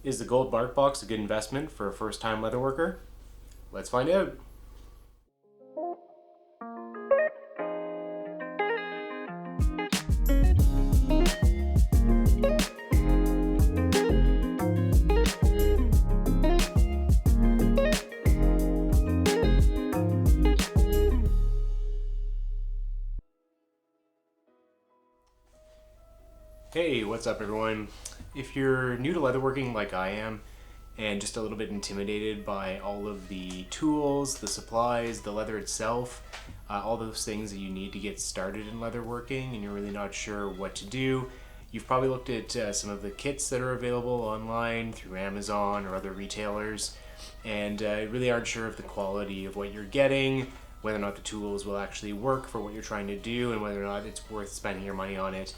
Is the gold bark box a good investment for a first-time leatherworker? Let's find out. Hey, what's up everyone? If you're new to leatherworking like I am, and just a little bit intimidated by all of the tools, the supplies, the leather itself, all those things that you need to get started in leatherworking, and you're really not sure what to do, you've probably looked at some of the kits that are available online through Amazon or other retailers, and really aren't sure of the quality of what you're getting, whether or not the tools will actually work for what you're trying to do, and whether or not it's worth spending your money on it.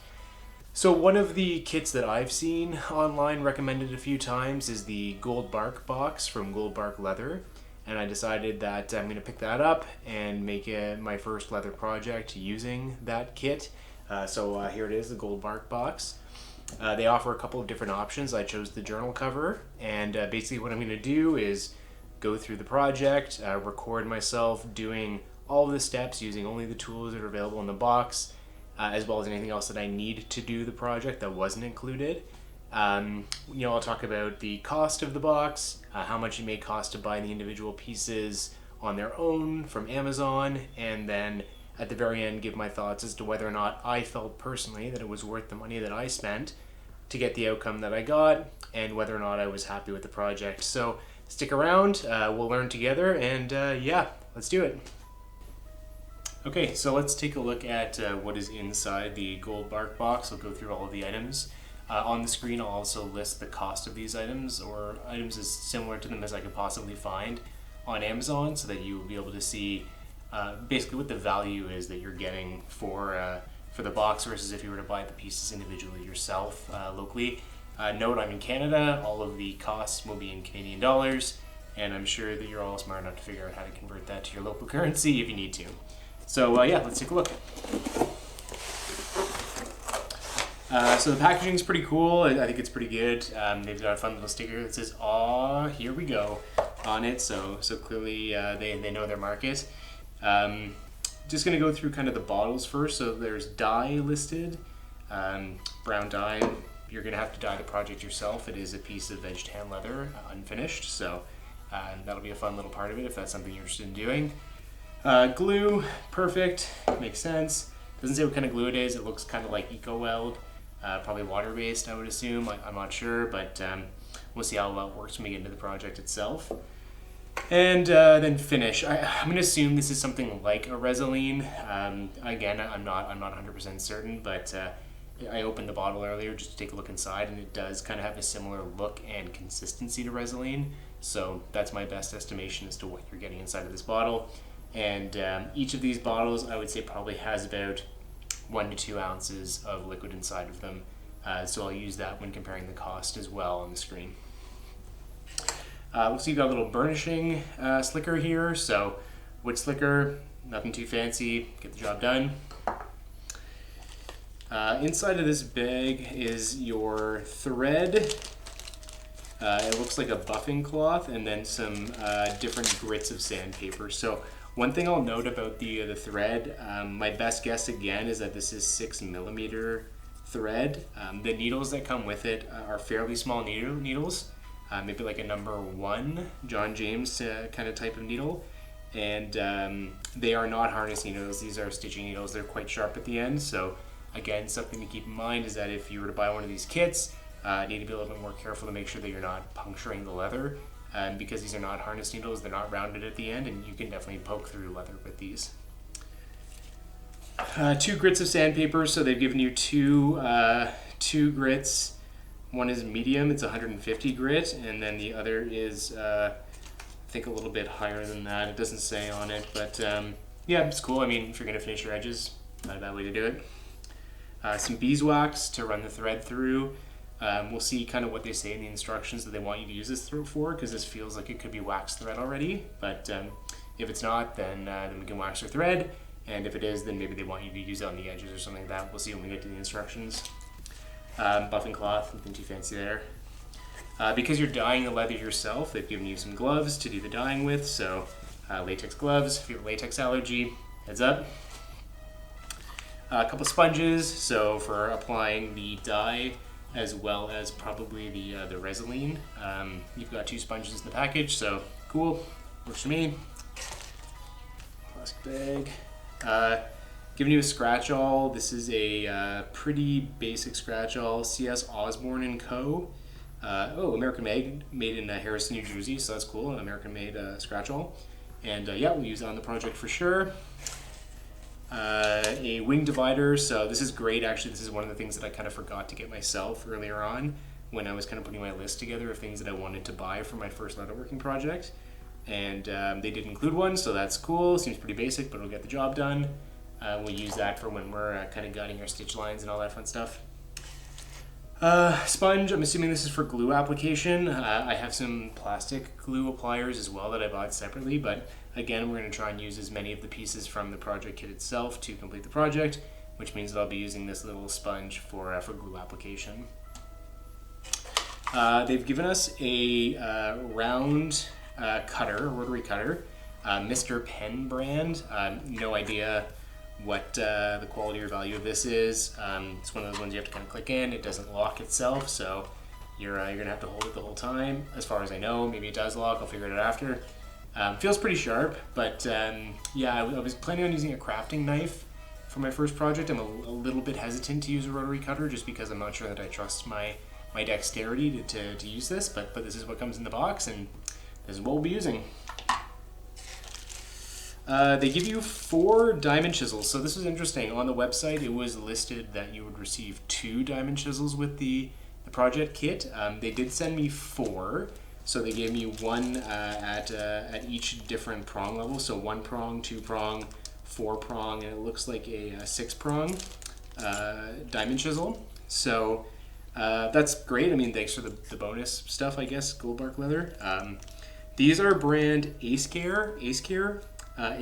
So one of the kits that I've seen online recommended a few times is the Gold Bark box from Gold Bark Leather, and I decided that I'm going to pick that up and make it my first leather project using that kit. So here it is, the Gold Bark box. They offer a couple of different options. I chose the journal cover, and basically what I'm going to do is go through the project, record myself doing all of the steps using only the tools that are available in the box, as well as anything else that I need to do the project that wasn't included. I'll talk about the cost of the box, how much it may cost to buy the individual pieces on their own from Amazon, and then at the very end give my thoughts as to whether or not I felt personally that it was worth the money that I spent to get the outcome that I got, and whether or not I was happy with the project. So stick around, we'll learn together, and let's do it. Okay, so let's take a look at what is inside the gold bark box. I'll go through all of the items. On the screen, I'll also list the cost of these items, or items as similar to them as I could possibly find on Amazon, so that you will be able to see basically what the value is that you're getting for the box versus if you were to buy the pieces individually yourself locally. Note, I'm in Canada. All of the costs will be in Canadian dollars, and I'm sure that you're all smart enough to figure out how to convert that to your local currency if you need to. So let's take a look. So the packaging is pretty cool. I think it's pretty good. They've got a fun little sticker that says "Aw, here we go" on it. So clearly they know their market. Just gonna go through kind of the bottles first. So there's dye listed, brown dye. You're gonna have to dye the project yourself. It is a piece of edged hand leather, unfinished. So that'll be a fun little part of it if that's something you're interested in doing. Glue, perfect, makes sense. Doesn't say what kind of glue it is. It looks kind of like Eco-Weld, probably water-based, I would assume. I'm not sure, but we'll see how well it works when we get into the project itself. And then finish. I'm going to assume this is something like a Resolene. Again, I'm not 100% certain, but I opened the bottle earlier just to take a look inside, and it does kind of have a similar look and consistency to Resolene. So that's my best estimation as to what you're getting inside of this bottle. And each of these bottles, I would say, probably has about 1 to 2 ounces of liquid inside of them. So I'll use that when comparing the cost as well on the screen. Looks like you've got a little burnishing slicker here. So wood slicker, nothing too fancy, get the job done. Inside of this bag is your thread. It looks like a buffing cloth, and then some different grits of sandpaper. So one thing I'll note about the thread, my best guess again is that this is 6mm thread. The needles that come with it are fairly small needles, maybe like a number 1 John James kind of type of needle, and they are not harness needles. These are stitching needles. They're quite sharp at the end. So again, something to keep in mind is that if you were to buy one of these kits, need to be a little bit more careful to make sure that you're not puncturing the leather. Because these are not harness needles, they're not rounded at the end, and you can definitely poke through leather with these. 2 grits of sandpaper, so they've given you two grits. One is medium, it's 150 grit, and then the other is, I think, a little bit higher than that. It doesn't say on it, but it's cool. I mean, if you're going to finish your edges, not a bad way to do it. Some beeswax to run the thread through. We'll see kind of what they say in the instructions that they want you to use this for, because this feels like it could be wax thread already. But if it's not, then we can wax your thread. And if it is, then maybe they want you to use it on the edges or something like that. We'll see when we get to the instructions. Buffing cloth, nothing too fancy there. Because you're dyeing the leather yourself, they've given you some gloves to do the dyeing with, so latex gloves. If you have a latex allergy, heads up. A couple sponges, so for applying the dye as well as probably the Resolene. You've got 2 sponges in the package, so cool, works for me. Plastic bag. Giving you a scratch-all. This is a pretty basic scratch-all, CS Osborne & Co. American made in Harrison, New Jersey, so that's cool, an American-made scratch-all. And yeah, we'll use it on the project for sure. A wing divider, so this is great. Actually, this is one of the things that I kind of forgot to get myself earlier on when I was kind of putting my list together of things that I wanted to buy for my first leatherworking project. And they did include one, so that's cool. Seems pretty basic, but it'll get the job done. We'll use that for when we're kind of guiding our stitch lines and all that fun stuff. Sponge, I'm assuming this is for glue application. I have some plastic glue appliers as well that I bought separately, but again, we're going to try and use as many of the pieces from the project kit itself to complete the project, which means that I'll be using this little sponge for glue application. They've given us a round cutter, rotary cutter, Mr. Pen brand. No idea what the quality or value of this is. It's one of those ones you have to kind of click in. It doesn't lock itself, so you're gonna have to hold it the whole time. As far as I know, maybe it does lock. I'll figure it out after. Feels pretty sharp, but yeah, I was planning on using a crafting knife for my first project. I'm a little bit hesitant to use a rotary cutter just because I'm not sure that I trust my dexterity to use this, but this is what comes in the box, and this is what we'll be using. They give you 4 diamond chisels, so this is interesting. On the website, it was listed that you would receive 2 diamond chisels with the project kit. They did send me 4, so they gave me 1 at each different prong level, so 1 prong, 2 prong, 4 prong, and it looks like a 6 prong diamond chisel. So that's great. I mean, thanks for the bonus stuff, I guess, gold bark leather. These are brand Aiskaer, Aiskaer. I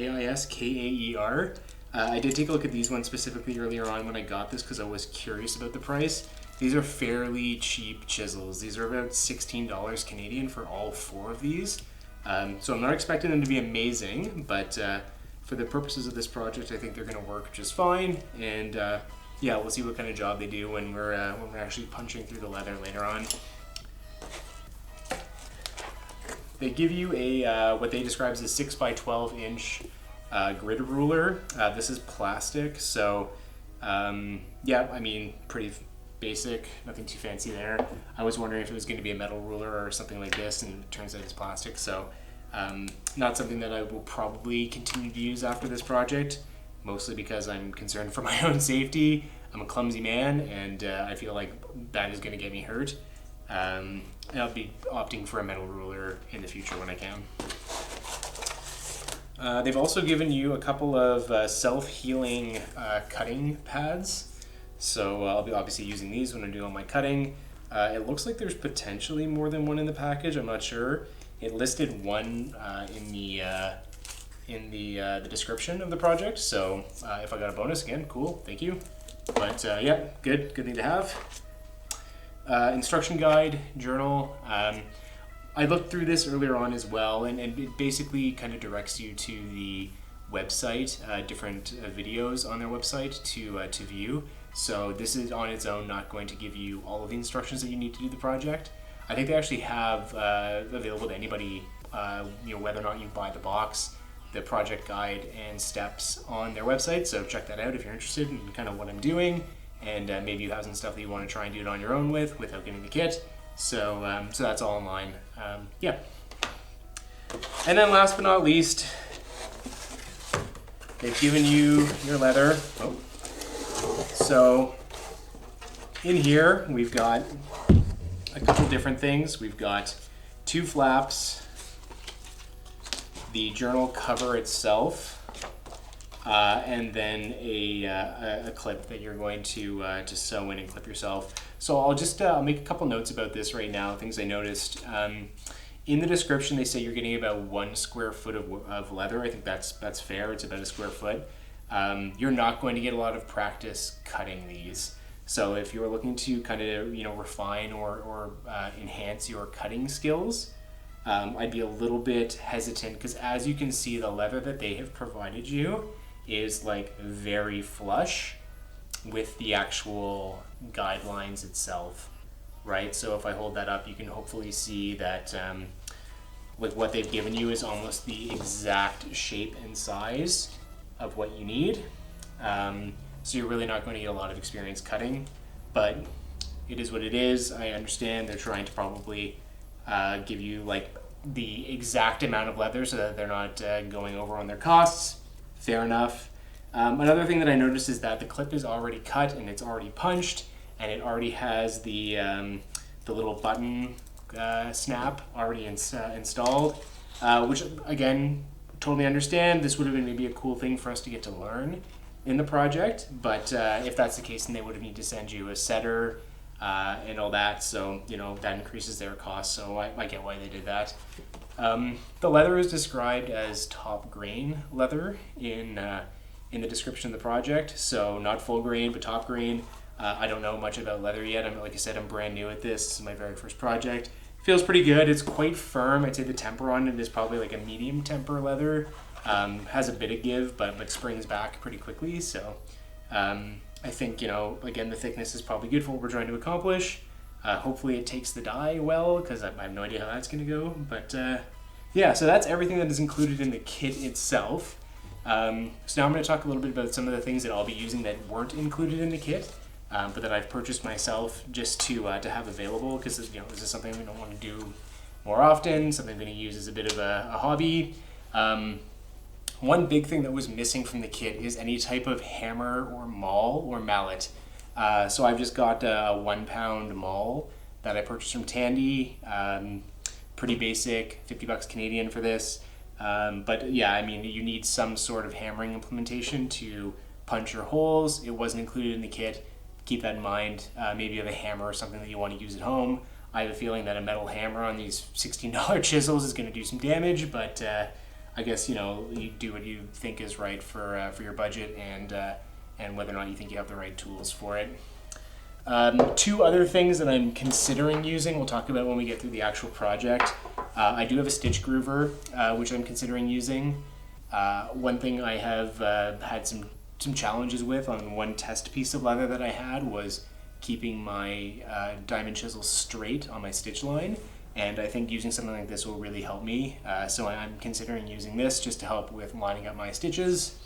did take a look at these ones specifically earlier on when I got this because I was curious about the price. These are fairly cheap chisels. These are about $16 Canadian for all 4 of these. So I'm not expecting them to be amazing, but for the purposes of this project, I think they're going to work just fine. And yeah, we'll see what kind of job they do when we're actually punching through the leather later on. They give you a what they describe as a 6 by 12 inch grid ruler. This is plastic, so yeah, I mean, pretty basic, nothing too fancy there. I was wondering if it was going to be a metal ruler or something like this, and it turns out it's plastic, so not something that I will probably continue to use after this project, mostly because I'm concerned for my own safety. I'm a clumsy man, and I feel like that is going to get me hurt. And I'll be opting for a metal ruler in the future when I can. They've also given you a couple of self-healing cutting pads. So I'll be obviously using these when I'm doing all my cutting. It looks like there's potentially more than one in the package. I'm not sure. It listed 1 in the description of the project. So if I got a bonus, again, cool, thank you. But yeah, good thing to have. Instruction guide, journal. I looked through this earlier on as well, and it basically kind of directs you to the website, different videos on their website to view. So this is on its own not going to give you all of the instructions that you need to do the project. I think they actually have available to anybody, whether or not you buy the box, the project guide and steps on their website. So check that out if you're interested in kind of what I'm doing, and maybe you have some stuff that you want to try and do it on your own without getting the kit. So so that's all online. Yeah. And then last but not least, they've given you your leather. Oh. So in here we've got a couple different things. We've got 2 flaps, the journal cover itself, and then a clip that you're going to sew in and clip yourself. So I'll just make a couple notes about this right now, things I noticed. In the description, they say you're getting about 1 square foot of leather. I think that's fair. It's about a square foot. You're not going to get a lot of practice cutting these. So if you're looking to kind of, refine or enhance your cutting skills, I'd be a little bit hesitant because as you can see, the leather that they have provided you is like very flush with the actual guidelines itself, right? So if I hold that up, you can hopefully see that like what they've given you is almost the exact shape and size of what you need. So you're really not going to get a lot of experience cutting, but it is what it is. I understand they're trying to probably give you like the exact amount of leather so that they're not going over on their costs. Fair enough. Another thing that I noticed is that the clip is already cut and it's already punched, and it already has the little button snap already installed, which again, totally understand. This would have been maybe a cool thing for us to get to learn in the project, but if that's the case, then they would have needed to send you a setter and all that, so that increases their costs, so I get why they did that. The leather is described as top grain leather in the description of the project, so not full grain but top grain. I don't know much about leather yet. Like I said, I'm brand new at this. This is my very first project. Feels pretty good. It's quite firm. I'd say the temper on it is probably like a medium temper leather. Has a bit of give, but springs back pretty quickly. So I think, again, the thickness is probably good for what we're trying to accomplish. Hopefully it takes the dye well, because I have no idea how that's going to go. But yeah, so that's everything that is included in the kit itself. So now I'm going to talk a little bit about some of the things that I'll be using that weren't included in the kit. But that I've purchased myself just to have available, because this is something we don't want to do more often, something I'm going to use as a bit of a hobby. One big thing that was missing from the kit is any type of hammer or maul or mallet. So I've just got a 1 pound maul that I purchased from Tandy. Pretty basic, 50 bucks Canadian for this. But yeah, I mean, you need some sort of hammering implementation to punch your holes. It wasn't included in the kit. Keep that in mind. Maybe you have a hammer or something that you want to use at home. I have a feeling that a metal hammer on these $16 chisels is going to do some damage, but I guess you do what you think is right for your budget and whether or not you think you have the right tools for it. Two other things that I'm considering using, we'll talk about when we get through the actual project. I do have a stitch groover, which I'm considering using. One thing I have had some challenges with on one test piece of leather that I had was keeping my diamond chisel straight on my stitch line, and I think using something like this will really help me. So I'm considering using this just to help with lining up my stitches.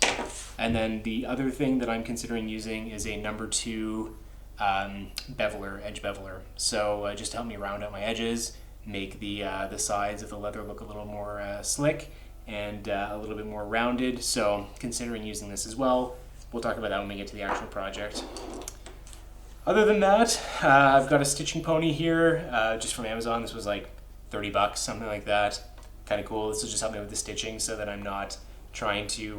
And then the other thing that I'm considering using is a number 2 beveler, edge beveler. So just to help me round out my edges, make the sides of the leather look a little more slick and a little bit more rounded. So considering using this as well. We'll talk about that when we get to the actual project. Other than that, I've got a stitching pony here, just from Amazon. This was like 30 bucks, something like that. Kind of cool. This will just help me with the stitching so that I'm not trying to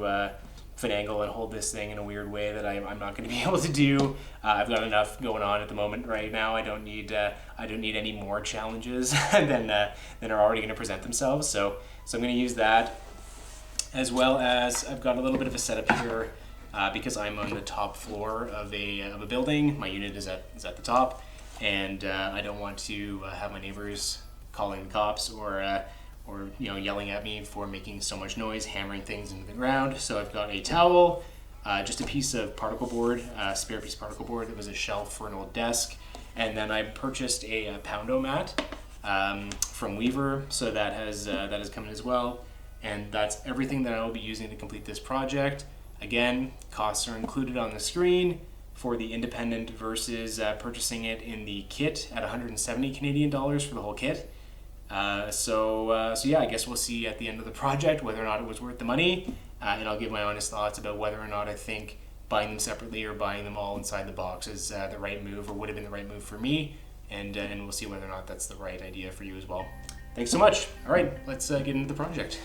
finagle and hold this thing in a weird way that I'm not going to be able to do. I've got enough going on at the moment right now. I don't need any more challenges than are already going to present themselves. So I'm going to use that, as well as I've got a little bit of a setup here. Because I'm on the top floor of a building. My unit is at the top, and I don't want to have my neighbors calling the cops or yelling at me for making so much noise, hammering things into the ground. So I've got a towel, just a piece of particle board, spare piece of particle board that was a shelf for an old desk, and then I purchased a Poundo mat from Weaver, so that has come in as well, and that's everything that I will be using to complete this project. Again, costs are included on the screen for the independent versus purchasing it in the kit at 170 Canadian dollars for the whole kit. So yeah, I guess we'll see at the end of the project whether or not it was worth the money, and I'll give my honest thoughts about whether or not I think buying them separately or buying them all inside the box is the right move, or would have been the right move for me, and we'll see whether or not that's the right idea for you as well. Thanks so much. All right, let's get into the project.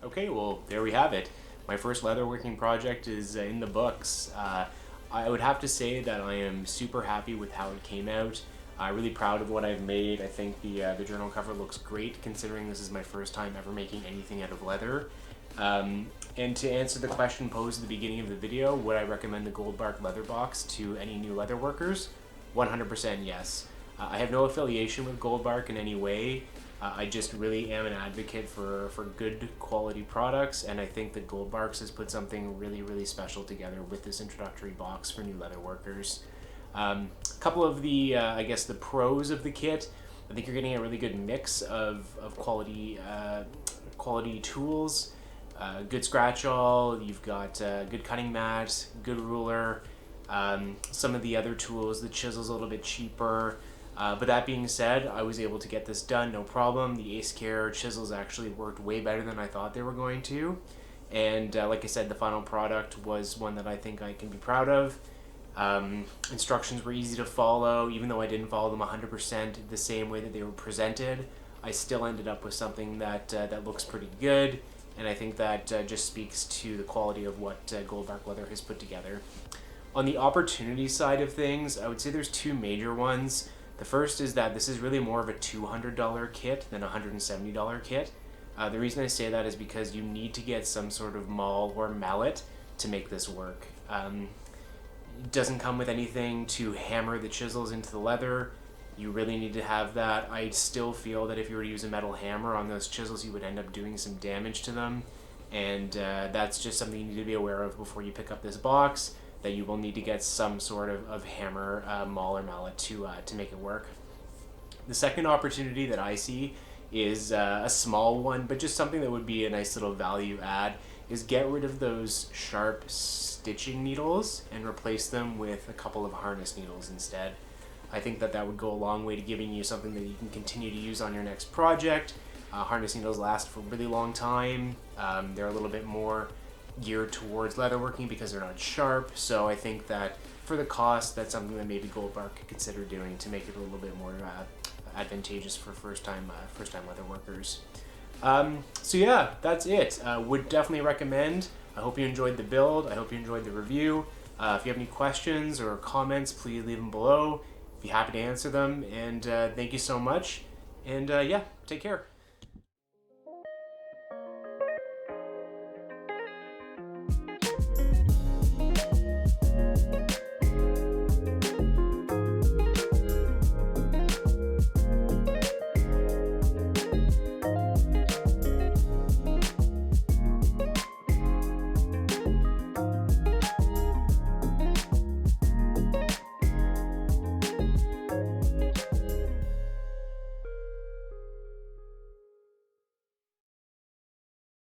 Okay, well, there we have it. My first leatherworking project is in the books. I would have to say that I am super happy with how it came out. Really proud of what I've made. I think the journal cover looks great considering this is my first time ever making anything out of leather. And to answer the question posed at the beginning of the video, would I recommend the Gold Bark leather box to any new leather workers? 100% yes. I have no affiliation with Gold Bark in any way. I just really am an advocate for good quality products, and I think that Gold Barks has put something really, really special together with this introductory box for new leather workers. A couple of the, I guess, the pros of the kit. I think you're getting a really good mix of quality tools, good scratch all. You've got good cutting mat, good ruler. Some of the other tools, the chisel's a little bit cheaper. But that being said, I was able to get this done, no problem. The Ace Care chisels actually worked way better than I thought they were going to. And like I said, the final product was one that I think I can be proud of. Instructions were easy to follow, even though I didn't follow them 100% the same way that they were presented. I still ended up with something that looks pretty good, and I think that just speaks to the quality of what Gold Bark Leather has put together. On the opportunity side of things, I would say there's two major ones. The first is that this is really more of a $200 kit than a $170 kit. The reason I say that is because you need to get some sort of maul or mallet to make this work. It doesn't come with anything to hammer the chisels into the leather. You really need to have that. I still feel that if you were to use a metal hammer on those chisels, you would end up doing some damage to them. And that's just something you need to be aware of before you pick up this box, that you will need to get some sort of hammer, maul, or mallet to make it work. The second opportunity that I see is a small one, but just something that would be a nice little value add, is get rid of those sharp stitching needles and replace them with a couple of harness needles instead. I think that would go a long way to giving you something that you can continue to use on your next project. Harness needles last for a really long time. They're a little bit more geared towards leatherworking because they're not sharp, so I think that for the cost, that's something that maybe Gold Bark could consider doing to make it a little bit more advantageous for first-time leather workers. So yeah, that's it. Would definitely recommend. I hope you enjoyed the build. I hope you enjoyed the review. If you have any questions or comments, please leave them below. Be happy to answer them. And thank you so much. And yeah, take care.